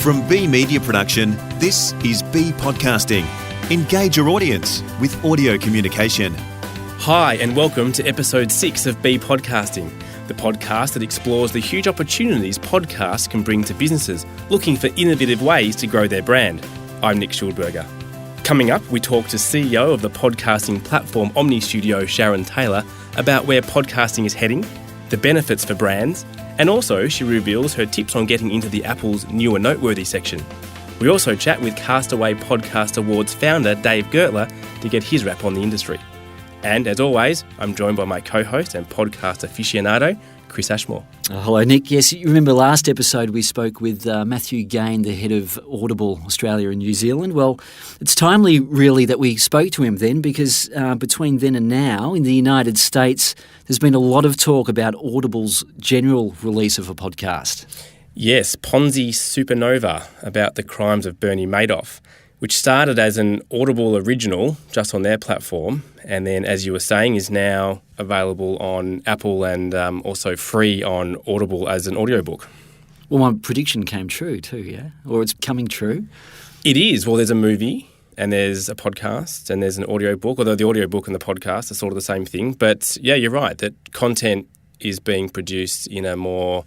From B Media Production, this is B Podcasting. Engage your audience with audio communication. Hi and welcome to episode 6 of B Podcasting, the podcast that explores the huge opportunities podcasts can bring to businesses looking for innovative ways to grow their brand. I'm Nick Schulberger. Coming up, we talk to CEO of the podcasting platform Omny Studio, Sharon Taylor, about where podcasting is heading, the benefits for brands, and also she reveals her tips on getting into the Apple's newer Noteworthy section. We also chat with Castaway Podcast Awards founder Dave Gertler to get his wrap on the industry. And as always, I'm joined by my co-host and podcast aficionado, Chris Ashmore. Hello, Nick. Yes, you remember last episode we spoke with Matthew Gain, the head of Audible Australia and New Zealand. Well, it's timely really that we spoke to him then because between then and now in the United States, there's been a lot of talk about Audible's general release of a podcast. Yes, Ponzi Supernova, about the crimes of Bernie Madoff, which started as an Audible original just on their platform and then, as you were saying, is now available on Apple and also free on Audible as an audiobook. Well, my prediction came true too, yeah? Or it's coming true? It is. Well, there's a movie and there's a podcast and there's an audiobook, although the audiobook and the podcast are sort of the same thing. But yeah, you're right, that content is being produced in a more...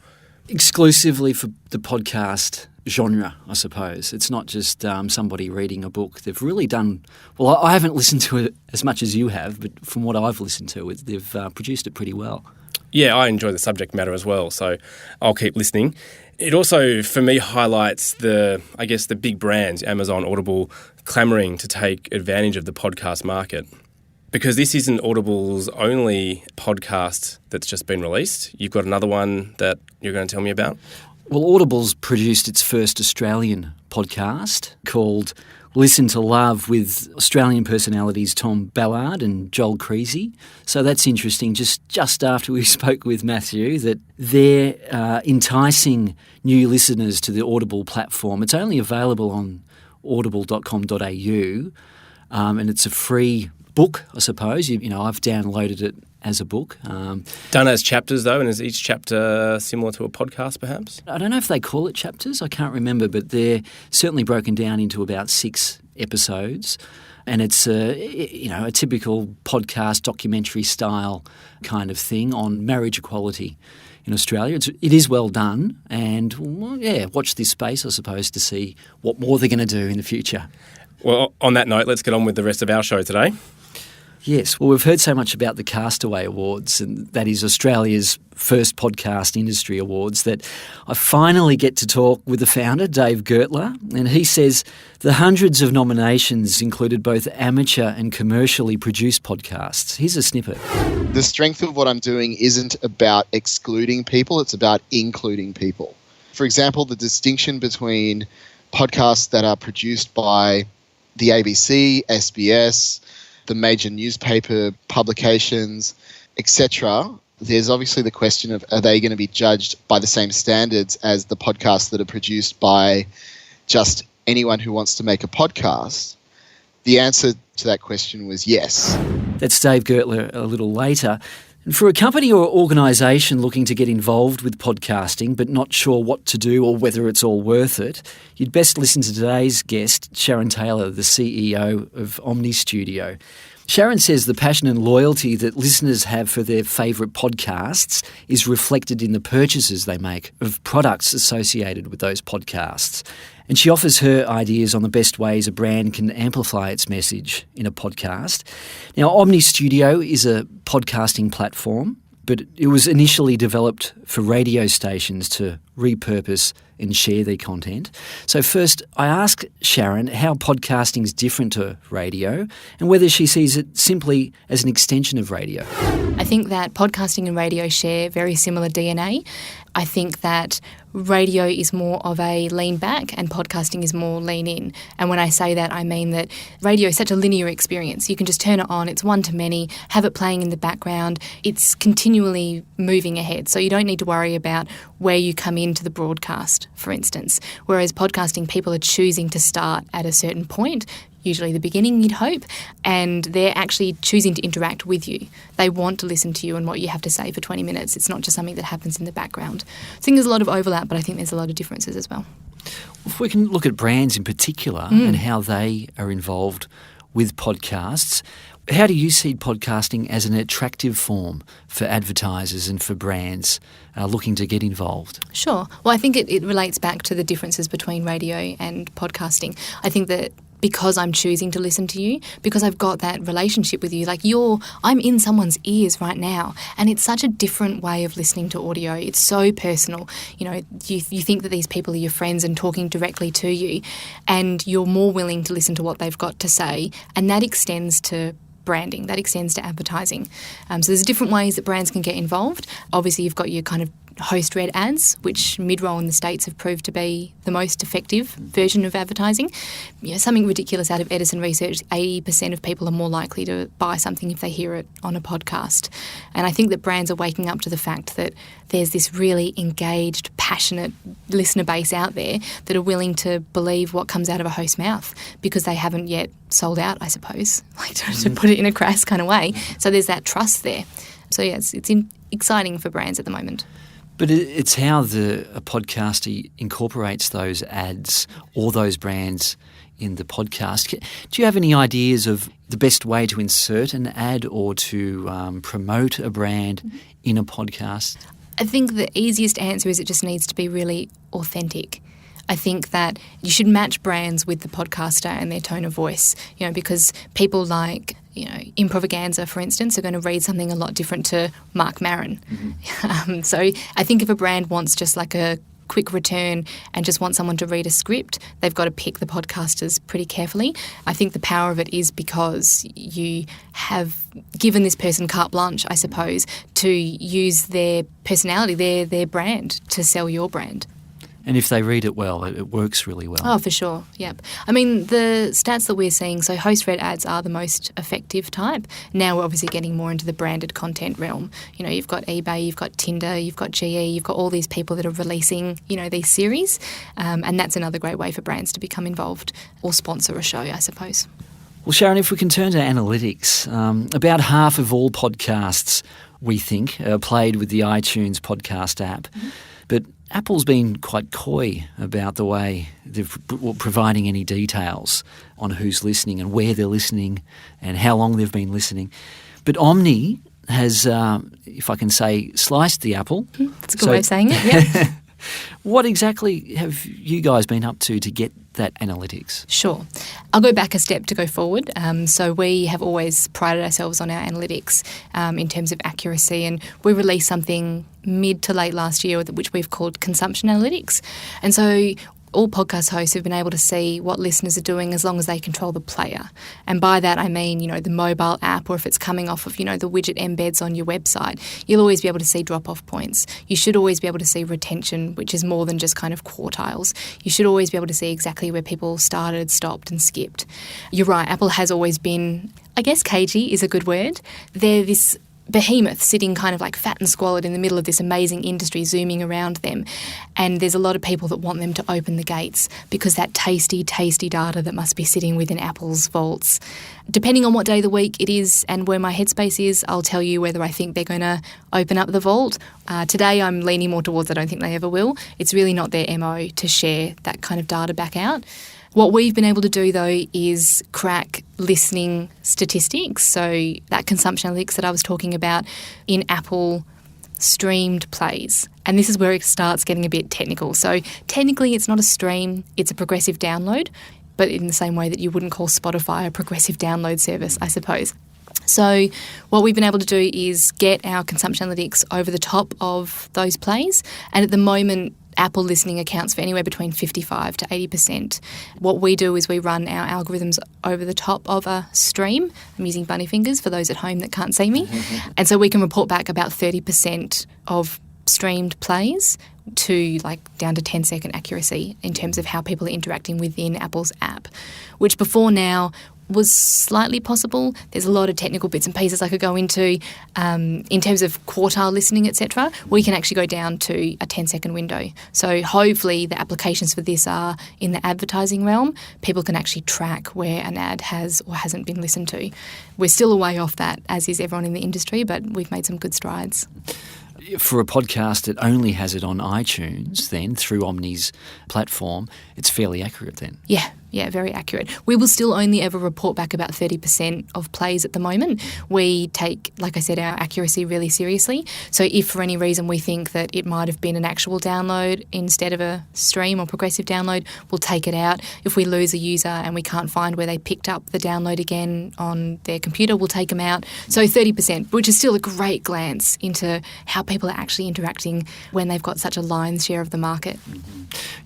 exclusively for the podcast genre, I suppose. It's not just somebody reading a book. They've really done... Well, I haven't listened to it as much as you have, but from what I've listened to, they've produced it pretty well. Yeah, I enjoy the subject matter as well, so I'll keep listening. It also, for me, highlights the big brands, Amazon, Audible, clamouring to take advantage of the podcast market. Because this isn't Audible's only podcast that's just been released. You've got another one that you're going to tell me about? Well, Audible's produced its first Australian podcast called Listen to Love with Australian personalities Tom Ballard and Joel Creasy. So that's interesting. Just after we spoke with Matthew, that they're enticing new listeners to the Audible platform. It's only available on audible.com.au and it's a free book, I suppose. You know, I've downloaded it as a book. Done as chapters, though, and is each chapter similar to a podcast, perhaps? I don't know if they call it chapters. I can't remember, but they're certainly broken down into about 6 episodes. And it's a typical podcast documentary style kind of thing on marriage equality in Australia. It is well done, and watch this space, I suppose, to see what more they're going to do in the future. Well, on that note, let's get on with the rest of our show today. Yes, well, we've heard so much about the Castaway Awards, and that is Australia's first podcast industry awards, that I finally get to talk with the founder, Dave Gertler, and he says the hundreds of nominations included both amateur and commercially produced podcasts. Here's a snippet. The strength of what I'm doing isn't about excluding people, it's about including people. For example, the distinction between podcasts that are produced by the ABC, SBS, the major newspaper publications, etc. There's obviously the question of, are they going to be judged by the same standards as the podcasts that are produced by just anyone who wants to make a podcast? The answer to that question was yes. That's Dave Gertler a little later. And for a company or organisation looking to get involved with podcasting but not sure what to do or whether it's all worth it, you'd best listen to today's guest, Sharon Taylor, the CEO of Omny Studio. Sharon says the passion and loyalty that listeners have for their favourite podcasts is reflected in the purchases they make of products associated with those podcasts. And she offers her ideas on the best ways a brand can amplify its message in a podcast. Now, Omny Studio is a podcasting platform, but it was initially developed for radio stations to repurpose and share their content. So first, I asked Sharon how podcasting is different to radio and whether she sees it simply as an extension of radio. I think that podcasting and radio share very similar DNA. I think that radio is more of a lean back and podcasting is more lean in. And when I say that, I mean that radio is such a linear experience. You can just turn it on, it's one to many, have it playing in the background. It's continually moving ahead. So you don't need to worry about where you come into the broadcast, for instance. Whereas podcasting, people are choosing to start at a certain point, usually the beginning, you'd hope, and they're actually choosing to interact with you. They want to listen to you and what you have to say for 20 minutes. It's not just something that happens in the background. I think there's a lot of overlap, but I think there's a lot of differences as well. If we can look at brands in particular and how they are involved with podcasts, how do you see podcasting as an attractive form for advertisers and for brands looking to get involved? Sure. Well, I think it relates back to the differences between radio and podcasting. I think that because I'm choosing to listen to you, because I've got that relationship with you, like I'm in someone's ears right now, and it's such a different way of listening to audio. It's so personal. You know, you think that these people are your friends and talking directly to you, and you're more willing to listen to what they've got to say, and that extends to branding, that extends to advertising. So there's different ways that brands can get involved. Obviously, you've got your kind of host-read ads, which mid-roll in the States have proved to be the most effective version of advertising. You know, something ridiculous out of Edison research, 80% of people are more likely to buy something if they hear it on a podcast. And I think that brands are waking up to the fact that there's this really engaged, passionate listener base out there that are willing to believe what comes out of a host's mouth because they haven't yet sold out, I suppose, like to put it in a crass kind of way. So there's that trust there. So yeah, it's exciting for brands at the moment. But it's how a podcaster incorporates those ads or those brands in the podcast. Do you have any ideas of the best way to insert an ad or to promote a brand in a podcast? I think the easiest answer is it just needs to be really authentic. I think that you should match brands with the podcaster and their tone of voice, you know, because people like, you know, Improvaganza, for instance, are going to read something a lot different to Mark Maron. So I think if a brand wants just like a quick return and just want someone to read a script, they've got to pick the podcasters pretty carefully. I think the power of it is because you have given this person carte blanche, I suppose, to use their personality, their brand, to sell your brand. And if they read it well, it works really well. Oh, for sure, yep. I mean, the stats that we're seeing, so host-read ads are the most effective type. Now we're obviously getting more into the branded content realm. You know, you've got eBay, you've got Tinder, you've got GE, you've got all these people that are releasing, you know, these series. And that's another great way for brands to become involved or sponsor a show, I suppose. Well, Sharon, if we can turn to analytics, about half of all podcasts, we think, are played with the iTunes podcast app. But Apple's been quite coy about the way they're providing any details on who's listening and where they're listening and how long they've been listening. But Omny has, if I can say, sliced the apple. That's a good way of saying it, yeah. What exactly have you guys been up to get that analytics? Sure. I'll go back a step to go forward. So we have always prided ourselves on our analytics in terms of accuracy, and we released something mid to late last year which we've called consumption analytics. And so all podcast hosts have been able to see what listeners are doing as long as they control the player. And by that I mean, you know, the mobile app, or if it's coming off of, you know, the widget embeds on your website, you'll always be able to see drop-off points. You should always be able to see retention, which is more than just kind of quartiles. You should always be able to see exactly where people started, stopped and skipped. You're right, Apple has always been, I guess cagey is a good word. They're this behemoth sitting kind of like fat and squalid in the middle of this amazing industry zooming around them. And there's a lot of people that want them to open the gates because that tasty, tasty data that must be sitting within Apple's vaults. Depending on what day of the week it is and where my headspace is, I'll tell you whether I think they're going to open up the vault. Today I'm leaning more towards I don't think they ever will. It's really not their MO to share that kind of data back out. What we've been able to do, though, is crack listening statistics. So that consumption analytics that I was talking about in Apple streamed plays. And this is where it starts getting a bit technical. So technically it's not a stream, it's a progressive download, but in the same way that you wouldn't call Spotify a progressive download service, I suppose. So what we've been able to do is get our consumption analytics over the top of those plays. And at the moment, Apple listening accounts for anywhere between 55 to 80%. What we do is we run our algorithms over the top of a stream. I'm using bunny fingers for those at home that can't see me. And so we can report back about 30% of streamed plays to like down to 10-second accuracy in terms of how people are interacting within Apple's app, which before now was slightly possible. There's a lot of technical bits and pieces I could go into. In terms of quartile listening, etc., we can actually go down to a 10-second window. So hopefully the applications for this are in the advertising realm. People can actually track where an ad has or hasn't been listened to. We're still a way off that, as is everyone in the industry, but we've made some good strides. for a podcast that only has it on iTunes, then through Omny's platform, it's fairly accurate then. Yeah, very accurate. We will still only ever report back about 30% of plays at the moment. We take, like I said, our accuracy really seriously. So if for any reason we think that it might have been an actual download instead of a stream or progressive download, we'll take it out. If we lose a user and we can't find where they picked up the download again on their computer, we'll take them out. So 30%, which is still a great glance into how people are actually interacting when they've got such a lion's share of the market.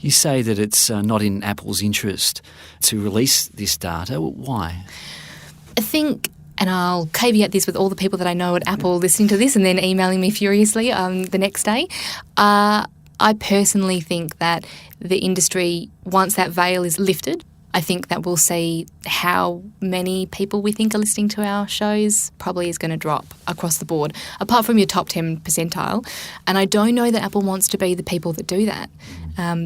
You say that it's not in Apple's interest to release this data. Why? I think, and I'll caveat this with all the people that I know at Apple listening to this and then emailing me furiously the next day, I personally think that the industry, once that veil is lifted, I think that we'll see how many people we think are listening to our shows probably is going to drop across the board, apart from your top 10 percentile. And I don't know that Apple wants to be the people that do that.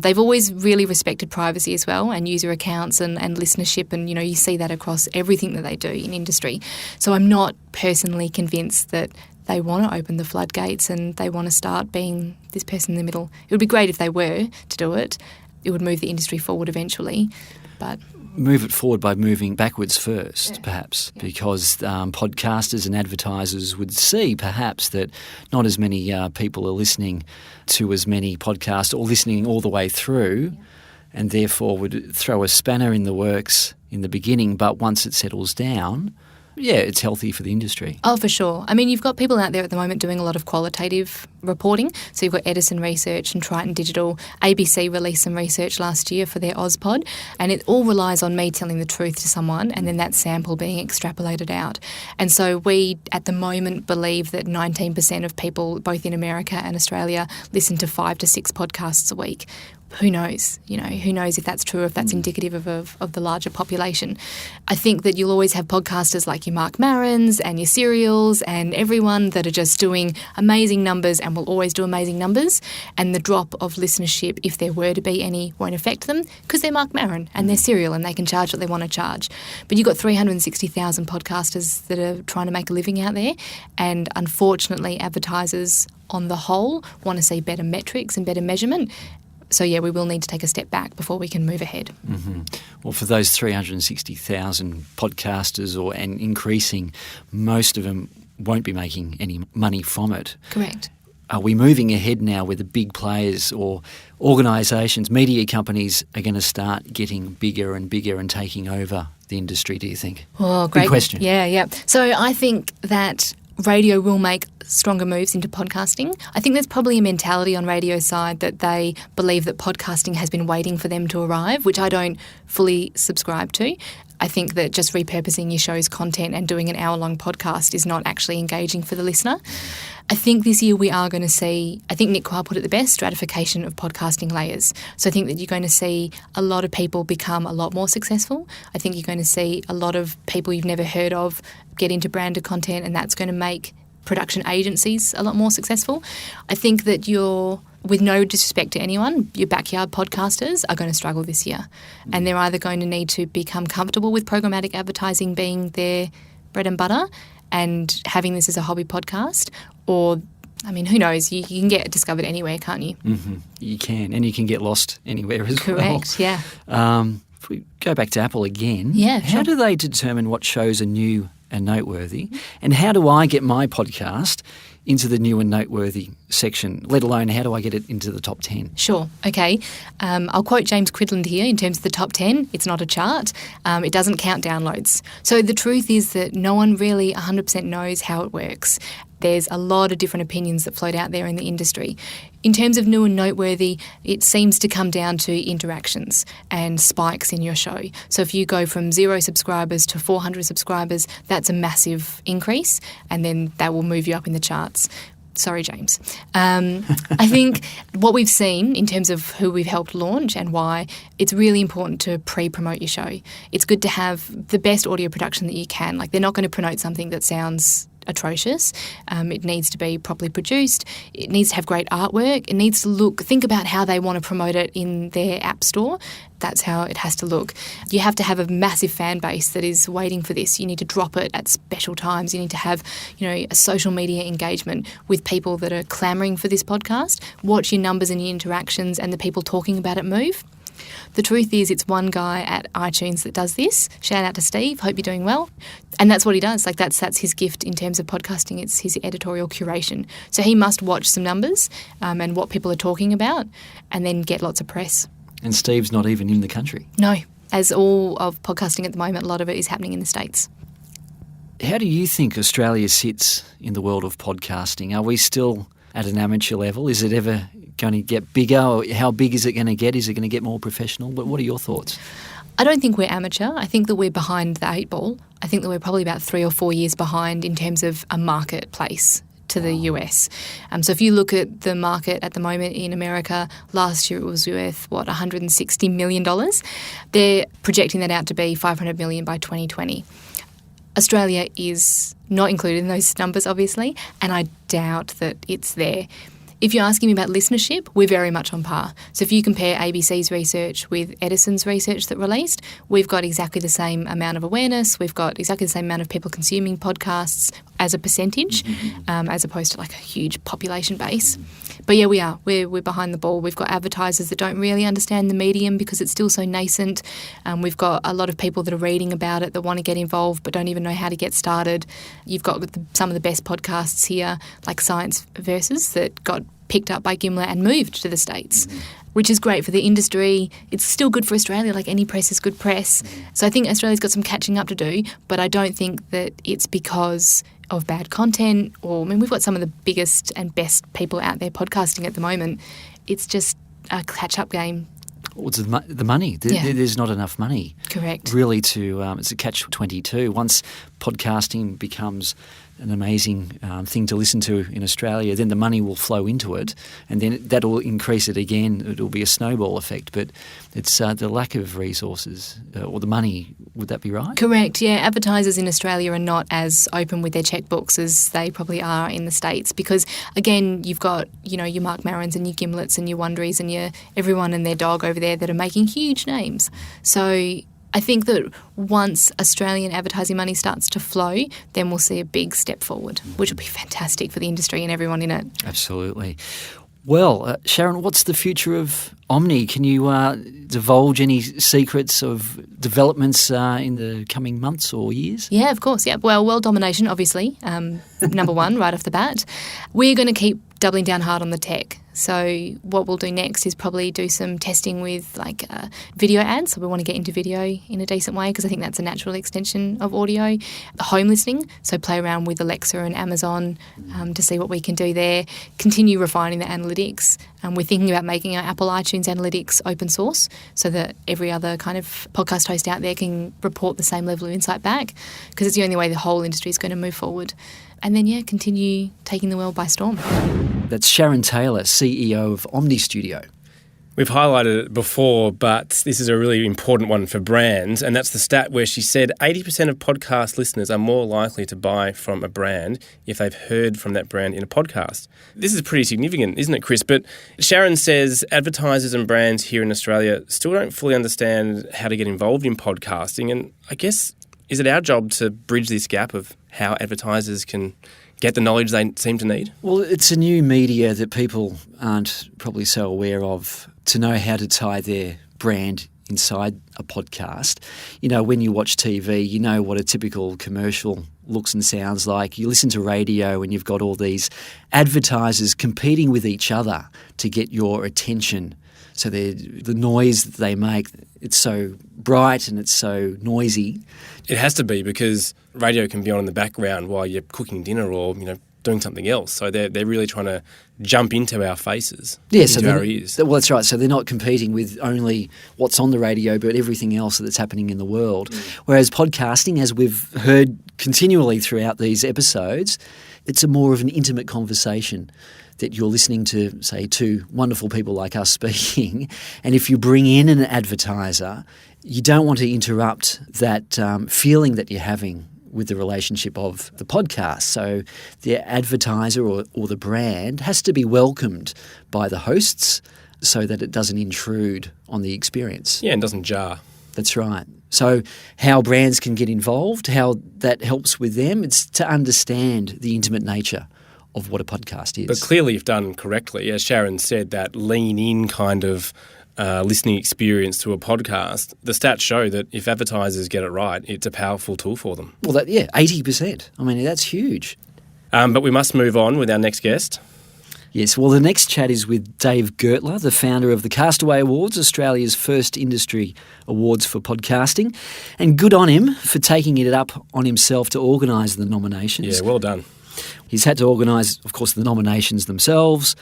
They've always really respected privacy as well, and user accounts and listenership, and you see that across everything that they do in industry. So I'm not personally convinced that they want to open the floodgates and they want to start being this person in the middle. It would be great if they were to do it. It would move the industry forward eventually. But move it forward by moving backwards first, perhaps, because podcasters and advertisers would see perhaps that not as many people are listening to as many podcasts or listening all the way through, and therefore would throw a spanner in the works in the beginning, but once it settles down, it's healthy for the industry. Oh, for sure. I mean, you've got people out there at the moment doing a lot of qualitative reporting. So you've got Edison Research and Triton Digital. ABC released some research last year for their AusPod, and it all relies on me telling the truth to someone and then that sample being extrapolated out. And so we, at the moment, believe that 19% of people, both in America and Australia, listen to 5 to 6 podcasts a week. Who knows? Who knows if that's true, if that's indicative of the larger population. I think that you'll always have podcasters like your Mark Marons and your Serials and everyone that are just doing amazing numbers and will always do amazing numbers. And the drop of listenership, if there were to be any, won't affect them because they're Mark Maron and they're Serial and they can charge what they want to charge. But you've got 360,000 podcasters that are trying to make a living out there. And unfortunately, advertisers on the whole want to see better metrics and better measurement. So, we will need to take a step back before we can move ahead. Mm-hmm. Well, for those 360,000 podcasters and increasing, most of them won't be making any money from it. Correct. Are we moving ahead now where the big players or organisations, media companies are going to start getting bigger and bigger and taking over the industry, do you think? Oh, great. Good question. Yeah. So I think that radio will make stronger moves into podcasting. I think there's probably a mentality on radio side that they believe that podcasting has been waiting for them to arrive, which I don't fully subscribe to. I think that just repurposing your show's content and doing an hour-long podcast is not actually engaging for the listener. I think this year we are going to see, I think Nick Quire put it the best, stratification of podcasting layers. So I think that you're going to see a lot of people become a lot more successful. I think you're going to see a lot of people you've never heard of get into branded content, and that's going to make production agencies a lot more successful. I think that with no disrespect to anyone, your backyard podcasters are going to struggle this year. And they're either going to need to become comfortable with programmatic advertising being their bread and butter and having this as a hobby podcast, or, I mean, who knows? You can get discovered anywhere, can't you? Mm-hmm. You can, and you can get lost anywhere as well. Correct, yeah. If we go back to Apple again, how do they determine what shows are new and noteworthy, and how do I get my podcast into the new and noteworthy section, let alone how do I get it into the top 10? Sure, okay. I'll quote James Quidland here in terms of the top 10. It's not a chart. It doesn't count downloads. So the truth is that no one really 100% knows how it works. There's a lot of different opinions that float out there in the industry. In terms of new and noteworthy, it seems to come down to interactions and spikes in your show. So if you go from 0 subscribers to 400 subscribers, that's a massive increase, and then that will move you up in the charts. Sorry, James. I think what we've seen in terms of who we've helped launch and why, it's really important to pre-promote your show. It's good to have the best audio production that you can. Like, they're not going to promote something that sounds atrocious. It needs to be properly produced. It needs to have great artwork. It needs to think about how they want to promote it in their app store. That's how it has to look. You have to have a massive fan base that is waiting for this. You need to drop it at special times. You need to have, a social media engagement with people that are clamouring for this podcast. Watch your numbers and your interactions and the people talking about it move. The truth is it's one guy at iTunes that does this. Shout out to Steve. Hope you're doing well. And that's what he does. That's his gift in terms of podcasting. It's his editorial curation. So he must watch some numbers and what people are talking about and then get lots of press. And Steve's not even in the country. No. As all of podcasting at the moment, a lot of it is happening in the States. How do you think Australia sits in the world of podcasting? Are we still at an amateur level? Is it ever going to get bigger? Or how big is it going to get? Is it going to get more professional? But what are your thoughts? I don't think we're amateur. I think that we're behind the 8 ball. I think that we're probably about 3 or 4 years behind in terms of a marketplace to the US. So if you look at the market at the moment in America, last year it was worth, $160 million. They're projecting that out to be $500 million by 2020. Australia is not included in those numbers, obviously, and I doubt that it's there. If you're asking me about listenership, we're very much on par. So if you compare ABC's research with Edison's research that released, we've got exactly the same amount of awareness, we've got exactly the same amount of people consuming podcasts as a percentage, as opposed to like a huge population base. But yeah, we are. We're behind the ball. We've got advertisers that don't really understand the medium because it's still so nascent. We've got a lot of people that are reading about it that want to get involved but don't even know how to get started. You've got some of the best podcasts here, like Science Versus, that got picked up by Gimlet and moved to the States, which is great for the industry. It's still good for Australia, like any press is good press. So I think Australia's got some catching up to do, but I don't think that it's because of bad content we've got some of the biggest and best people out there podcasting at the moment. It's just a catch-up game. What's the money? There's not enough money. Correct. Really it's a catch-22. Once podcasting becomes an amazing thing to listen to in Australia, then the money will flow into it and then that will increase it again. It'll be a snowball effect, but it's the lack of resources or the money. Would that be right? Correct, yeah. Advertisers in Australia are not as open with their checkbooks as they probably are in the States because, again, you've got, your Mark Marons and your Gimlets and your Wonderies and your everyone and their dog over there that are making huge names. So I think that once Australian advertising money starts to flow, then we'll see a big step forward, which will be fantastic for the industry and everyone in it. Absolutely. Well, Sharon, what's the future of Omny? Can you divulge any secrets of developments in the coming months or years? Yeah, of course. Yeah. Well, world domination, obviously, number one, right off the bat. We're going to keep doubling down hard on the tech. So what we'll do next is probably do some testing with video ads. So we want to get into video in a decent way because I think that's a natural extension of audio. Home listening, so play around with Alexa and Amazon to see what we can do there. Continue refining the analytics. We're thinking about making our Apple iTunes analytics open source so that every other kind of podcast host out there can report the same level of insight back because it's the only way the whole industry is going to move forward. And then, continue taking the world by storm. That's Sharon Taylor, CEO of Omny Studio. We've highlighted it before, but this is a really important one for brands, and that's the stat where she said 80% of podcast listeners are more likely to buy from a brand if they've heard from that brand in a podcast. This is pretty significant, isn't it, Chris? But Sharon says advertisers and brands here in Australia still don't fully understand how to get involved in podcasting, and I guess, is it our job to bridge this gap of how advertisers can get the knowledge they seem to need? Well, it's a new media that people aren't probably so aware of to know how to tie their brand inside a podcast. When you watch TV, you know what a typical commercial looks and sounds like. You listen to radio and you've got all these advertisers competing with each other to get your attention. So the noise that they make, it's so bright and it's so noisy. It has to be because radio can be on in the background while you're cooking dinner or, doing something else. So they're really trying to jump into our faces, into our ears. Well, that's right. So they're not competing with only what's on the radio, but everything else that's happening in the world. Whereas podcasting, as we've heard continually throughout these episodes, it's more of an intimate conversation that you're listening to, say, two wonderful people like us speaking. And if you bring in an advertiser, you don't want to interrupt that feeling that you're having with the relationship of the podcast. So the advertiser or the brand has to be welcomed by the hosts so that it doesn't intrude on the experience. Yeah, and doesn't jar. That's right. So how brands can get involved, how that helps with them, it's to understand the intimate nature of what a podcast is. But clearly if done correctly, as Sharon said, that lean-in kind of listening experience to a podcast, the stats show that if advertisers get it right, it's a powerful tool for them. Well, 80%. I mean, that's huge. But we must move on with our next guest. Yes, well, the next chat is with Dave Gertler, the founder of the Castaway Awards, Australia's first industry awards for podcasting. And good on him for taking it up on himself to organise the nominations. Yeah, well done. He's had to organise, of course, the nominations themselves,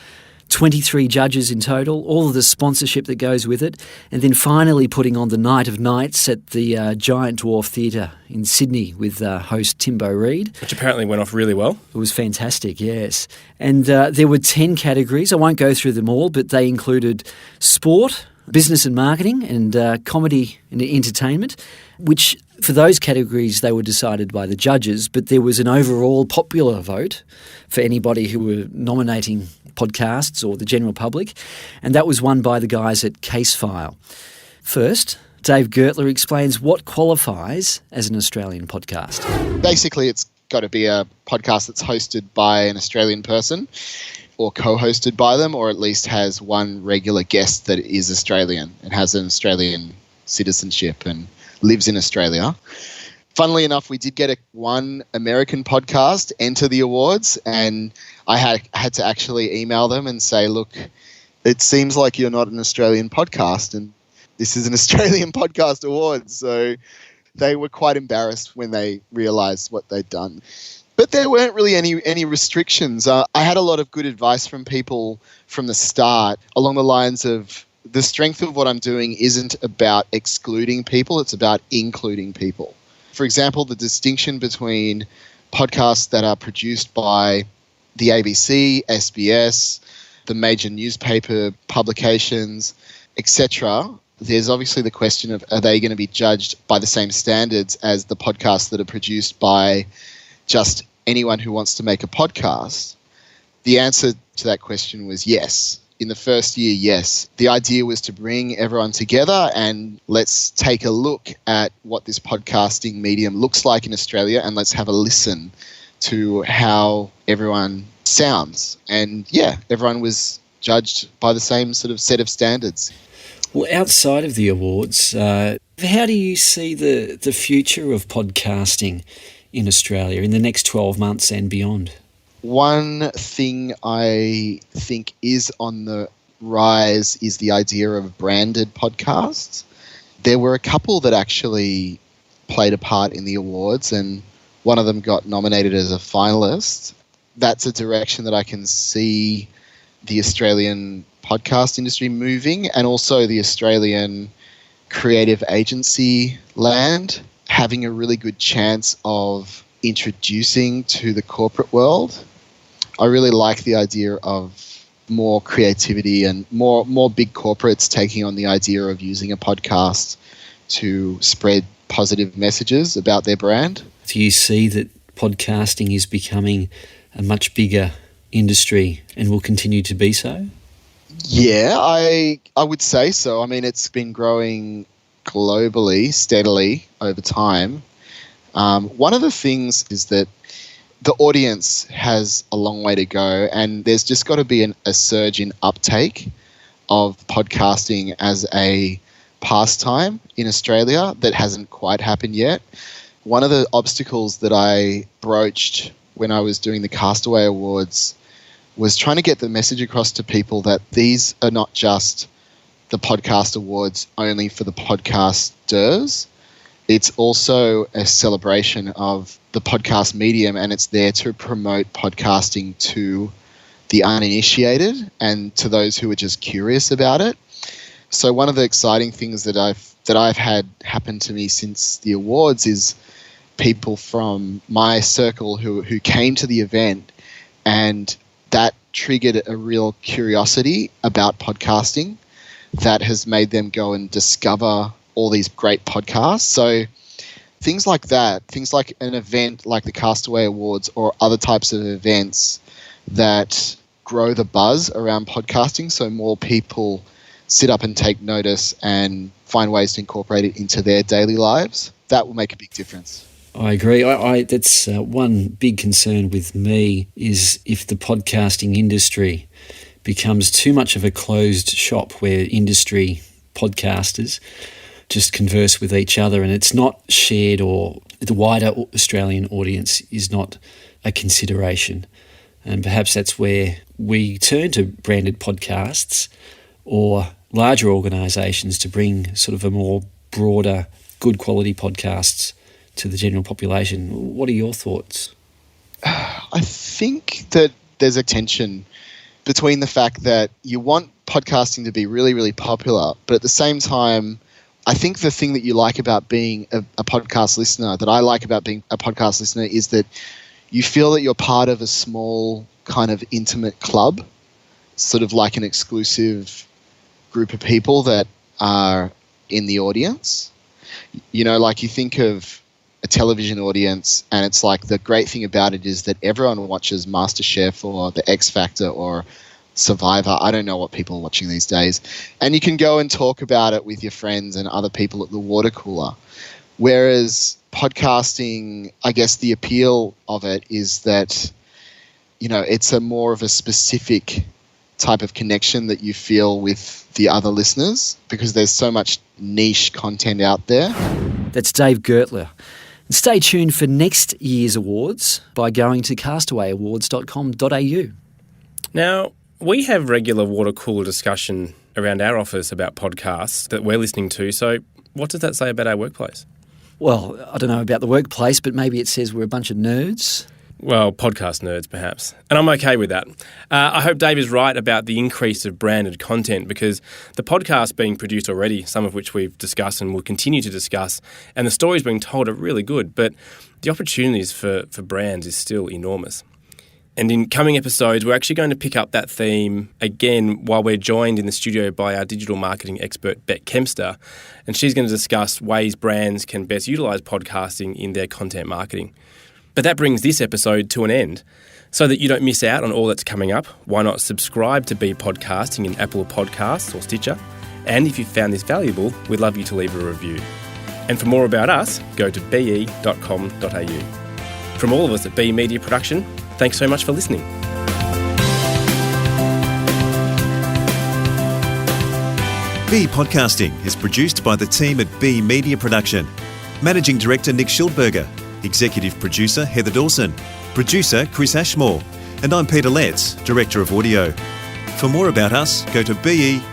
23 judges in total, all of the sponsorship that goes with it, and then finally putting on the night of nights at the Giant Dwarf Theatre in Sydney with host Timbo Reid. Which apparently went off really well. It was fantastic, yes. And there were 10 categories. I won't go through them all, but they included sport, business and marketing, and comedy and entertainment, which for those categories they were decided by the judges, but there was an overall popular vote for anybody who were nominating podcasts or the general public, and that was won by the guys at Casefile. First, Dave Gertler explains what qualifies as an Australian podcast. Basically, it's got to be a podcast that's hosted by an Australian person or co-hosted by them, or at least has one regular guest that is Australian and has an Australian citizenship and lives in Australia. Funnily enough, we did get one American podcast enter the awards, and I had to actually email them and say, look, it seems like you're not an Australian podcast, and this is an Australian podcast award. So they were quite embarrassed when they realised what they'd done. But there weren't really any restrictions. I had a lot of good advice from people from the start along the lines of the strength of what I'm doing isn't about excluding people, it's about including people. For example, the distinction between podcasts that are produced by the ABC, SBS, the major newspaper publications, etc., there's obviously the question of, are they going to be judged by the same standards as the podcasts that are produced by just anyone who wants to make a podcast? The answer to that question was yes. In the first year, yes. The idea was to bring everyone together and let's take a look at what this podcasting medium looks like in Australia, and let's have a listen to how everyone sounds. And yeah, everyone was judged by the same sort of set of standards. Well, outside of the awards, how do you see the future of podcasting in Australia in the next 12 months and beyond? One thing I think is on the rise is the idea of branded podcasts. There were a couple that actually played a part in the awards, and one of them got nominated as a finalist. That's a direction that I can see the Australian podcast industry moving, and also the Australian creative agency land having a really good chance of introducing to the corporate world. I really like the idea of more creativity and more big corporates taking on the idea of using a podcast to spread positive messages about their brand. Do you see that podcasting is becoming a much bigger industry and will continue to be so? Yeah, I would say so. I mean, it's been growing globally, steadily over time. One of the things is that the audience has a long way to go, and there's just got to be a surge in uptake of podcasting as a pastime in Australia that hasn't quite happened yet. One of the obstacles that I broached when I was doing the Castaway Awards was trying to get the message across to people that these are not just the podcast awards only for the podcasters. It's also a celebration of the podcast medium, and it's there to promote podcasting to the uninitiated and to those who are just curious about it. So one of the exciting things that I've had happen to me since the awards is people from my circle who came to the event, and that triggered a real curiosity about podcasting that has made them go and discover all these great podcasts. So Things like that, things like an event like the Castaway Awards or other types of events that grow the buzz around podcasting so more people sit up and take notice and find ways to incorporate it into their daily lives, that will make a big difference. I agree. That's one big concern with me is if the podcasting industry becomes too much of a closed shop where industry podcasters just converse with each other and it's not shared, or the wider Australian audience is not a consideration. And perhaps that's where we turn to branded podcasts or larger organisations to bring sort of a more broader, good quality podcasts to the general population. What are your thoughts? I think that there's a tension between the fact that you want podcasting to be really, really popular, but at the same time, I think the thing that you like about being a podcast listener, that I like about being a podcast listener, is that you feel that you're part of a small kind of intimate club, sort of like an exclusive group of people that are in the audience. You know, like you think of a television audience and it's like the great thing about it is that everyone watches MasterChef or The X Factor or Survivor. I don't know what people are watching these days. And you can go and talk about it with your friends and other people at the water cooler. Whereas podcasting, I guess the appeal of it is that, you know, it's a more of a specific type of connection that you feel with the other listeners because there's so much niche content out there. That's Dave Gertler. Stay tuned for next year's awards by going to castawayawards.com.au. Now, we have regular water cooler discussion around our office about podcasts that we're listening to. So what does that say about our workplace? Well, I don't know about the workplace, but maybe it says we're a bunch of nerds. Well, podcast nerds, perhaps. And I'm okay with that. I hope Dave is right about the increase of branded content because the podcasts being produced already, some of which we've discussed and will continue to discuss, and the stories being told are really good, but the opportunities for brands is still enormous. And in coming episodes, we're actually going to pick up that theme again while we're joined in the studio by our digital marketing expert, Beck Kempster, and she's going to discuss ways brands can best utilise podcasting in their content marketing. But that brings this episode to an end. So that you don't miss out on all that's coming up, why not subscribe to Be Podcasting in Apple Podcasts or Stitcher? And if you found this valuable, we'd love you to leave a review. And for more about us, go to be.com.au. From all of us at Be Media Production, thanks so much for listening. Be Podcasting is produced by the team at Be Media Production. Managing Director Nick Schildberger. Executive Producer Heather Dawson. Producer Chris Ashmore. And I'm Peter Letts, Director of Audio. For more about us, go to be.com.au.